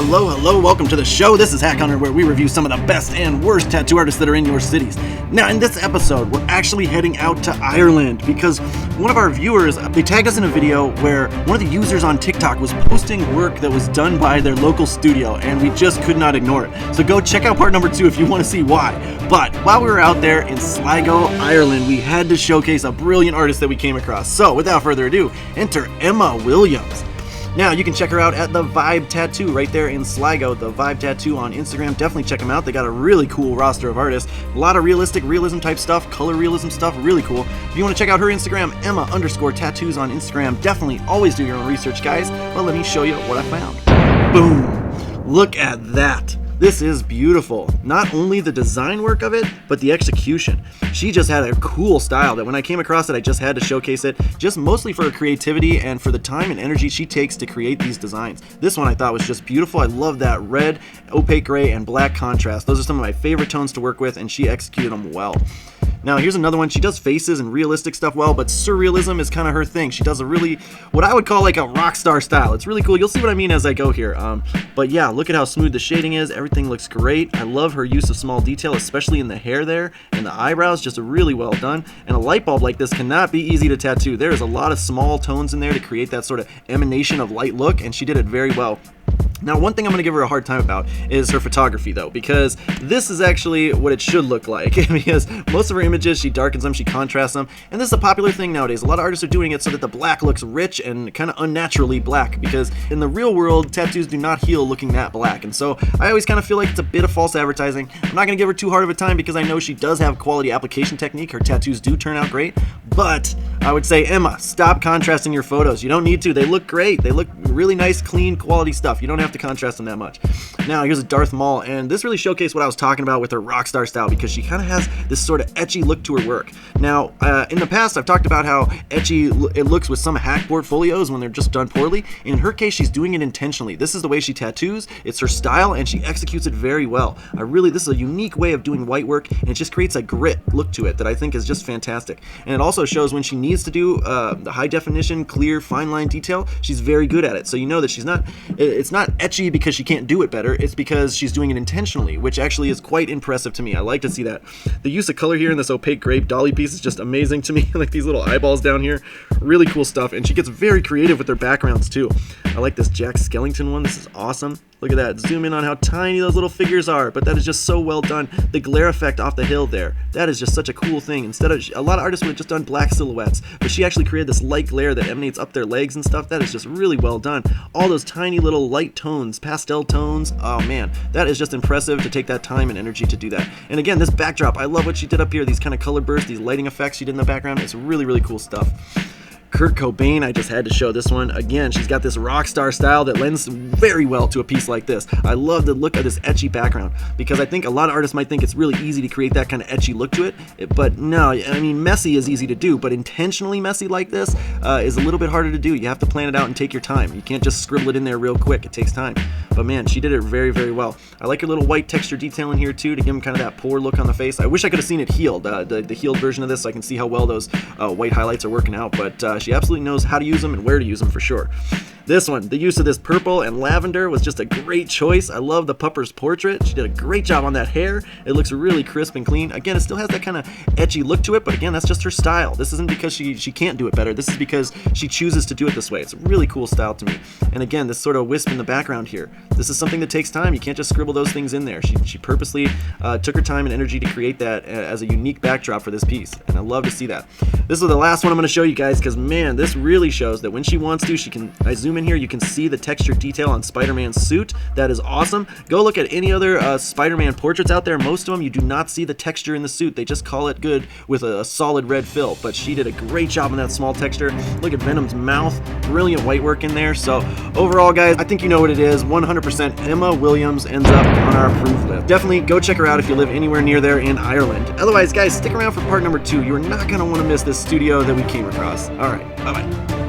Hello, welcome to the show. This is Hack Hunter, where we review some of the best and worst tattoo artists that are in your cities. Now, in this episode, we're actually heading out to Ireland because one of our viewers, they tagged us in a video where one of the users on TikTok was posting work that was done by their local studio, and we just could not ignore it. So go check out part number 2 if you want to see why. But while we were out there in Sligo, Ireland, we had to showcase a brilliant artist that we came across. So without further ado, enter Emma Williams. Now, you can check her out at The Vibe Tattoo right there in Sligo. The Vibe Tattoo on Instagram. Definitely check them out. They got a really cool roster of artists. A lot of realism type stuff, color realism stuff. Really cool. If you want to check out her Instagram, Emma_tattoos on Instagram. Definitely always do your own research, guys. Well, let me show you what I found. Boom. Look at that. This is beautiful. Not only the design work of it, but the execution. She just had a cool style that when I came across it, I just had to showcase it, just mostly for her creativity and for the time and energy she takes to create these designs. This one I thought was just beautiful. I love that red, opaque gray, and black contrast. Those are some of my favorite tones to work with, and she executed them well. Now, here's another one. She does faces and realistic stuff well, but surrealism is kind of her thing. She does a really, what I would call like a rock star style. It's really cool. You'll see what I mean as I go here. But yeah, look at how smooth the shading is. Everything looks great. I love her use of small detail, especially in the hair there and the eyebrows. Just really well done. And a light bulb like this cannot be easy to tattoo. There is a lot of small tones in there to create that sort of emanation of light look, and she did it very well. Now, one thing I'm going to give her a hard time about is her photography, though, because this is actually what it should look like. Because most of her images, she darkens them, she contrasts them, and this is a popular thing nowadays. A lot of artists are doing it so that the black looks rich and kind of unnaturally black, because in the real world, tattoos do not heal looking that black, and so I always kind of feel like it's a bit of false advertising. I'm not going to give her too hard of a time because I know she does have quality application technique. Her tattoos do turn out great, but I would say, Emma, stop contrasting your photos. You don't need to. They look great. They look really nice, clean, quality stuff. You don't have to contrast them that much. Now, here's a Darth Maul, and this really showcased what I was talking about with her rockstar style, because she kind of has this sort of etchy look to her work. Now, in the past, I've talked about how etchy it looks with some hack portfolios when they're just done poorly. In her case, she's doing it intentionally. This is the way she tattoos. It's her style, and she executes it very well. This is a unique way of doing white work, and it just creates a grit look to it that I think is just fantastic. And it also shows when she needs to do the high definition, clear, fine line detail, she's very good at it. So you know that it's not etchy because she can't do it better. It's because she's doing it intentionally, which actually is quite impressive to me. I like to see that. The use of color here in this opaque grape dolly piece is just amazing to me. Like these little eyeballs down here, really cool stuff. And she gets very creative with her backgrounds too. I like this Jack Skellington one. This is awesome. Look at that. Zoom in on how tiny those little figures are, but that is just so well done. The glare effect off the hill there, that is just such a cool thing. Instead of, a lot of artists would have just done black silhouettes, but she actually created this light glare that emanates up their legs and stuff. That is just really well done. All those tiny little light tones, pastel tones, oh man, that is just impressive to take that time and energy to do that. And again, this backdrop, I love what she did up here, these kind of color bursts, these lighting effects she did in the background. It's really, really cool stuff. Kurt Cobain, I just had to show this one. Again, she's got this rock star style that lends very well to a piece like this. I love the look of this etchy background, because I think a lot of artists might think it's really easy to create that kind of etchy look to it, but no, I mean, messy is easy to do, but intentionally messy like this is a little bit harder to do. You have to plan it out and take your time. You can't just scribble it in there real quick. It takes time. But man, she did it very, very well. I like her little white texture detail in here too, to give him kind of that poor look on the face. I wish I could have seen it healed, the healed version of this, so I can see how well those white highlights are working out, but she absolutely knows how to use them and where to use them for sure. This one, the use of this purple and lavender was just a great choice. I love the pupper's portrait. She did a great job on that hair. It looks really crisp and clean. Again, it still has that kind of edgy look to it, but again, that's just her style. This isn't because she can't do it better. This is because she chooses to do it this way. It's a really cool style to me. And again, this sort of wisp in the background here. This is something that takes time. You can't just scribble those things in there. She purposely took her time and energy to create that as a unique backdrop for this piece, and I love to see that. This is the last one I'm going to show you guys, because man, this really shows that when she wants to, she can. I zoom in here, you can see the texture detail on Spider-Man's suit. That is awesome. Go look at any other Spider-Man portraits out there. Most of them, you do not see the texture in the suit. They just call it good with a solid red fill, but she did a great job on that small texture. Look at Venom's mouth, brilliant white work in there. So overall, guys, I think you know what it is. 100% Emma Williams ends up on our approved list. Definitely go check her out if you live anywhere near there in Ireland. Otherwise, guys, stick around for part number 2. You're not going to want to miss this studio that we came across. All right, bye-bye.